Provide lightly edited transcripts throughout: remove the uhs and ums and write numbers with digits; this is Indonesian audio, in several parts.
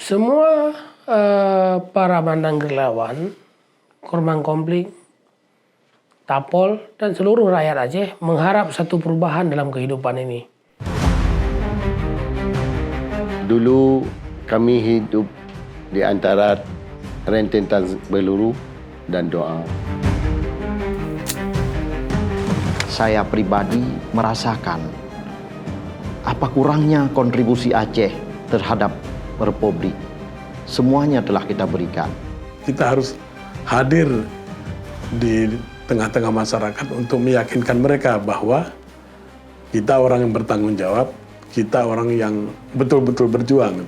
Semua para mandang relawan, korban konflik, Tapol, dan seluruh rakyat Aceh mengharap satu perubahan dalam kehidupan ini. Dulu kami hidup di antara rentetan peluru dan doa. Saya pribadi merasakan apa kurangnya kontribusi Aceh terhadap Republik. Semuanya telah kita berikan. Kita harus hadir di tengah-tengah masyarakat untuk meyakinkan mereka bahwa kita orang yang bertanggung jawab, kita orang yang betul-betul berjuang.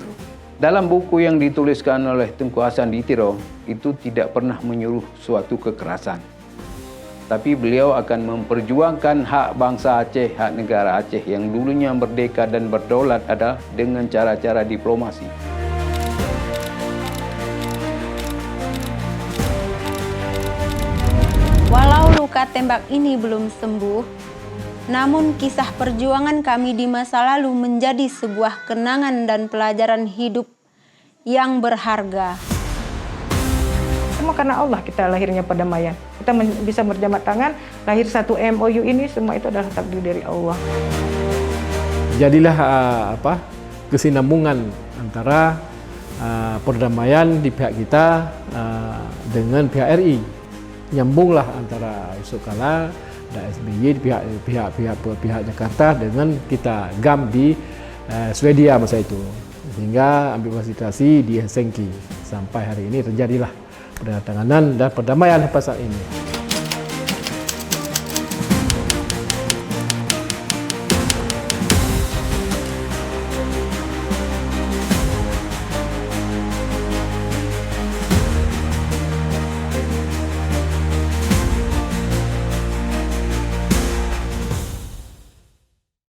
Dalam buku yang dituliskan oleh Tengku Hasan Ditiro, itu tidak pernah menyuruh suatu kekerasan. Tapi beliau akan memperjuangkan hak bangsa Aceh, hak negara Aceh yang dulunya merdeka dan berdaulat adalah dengan cara-cara diplomasi. Walau luka tembak ini belum sembuh, namun kisah perjuangan kami di masa lalu menjadi sebuah kenangan dan pelajaran hidup yang berharga. Semua karena Allah kita lahirnya perdamaian. Kita bisa berjabat tangan, lahir satu MOU ini, semua itu adalah takdir dari Allah. Jadilah kesinambungan antara perdamaian di pihak kita dengan pihak RI. Nyambunglah antara Yusuf Kala dan SBY pihak Jakarta dengan kita GAM di Swedia masa itu, sehingga ambil fasilitasi di Helsinki sampai hari ini terjadilah penandatanganan dan perdamaian pasal ini.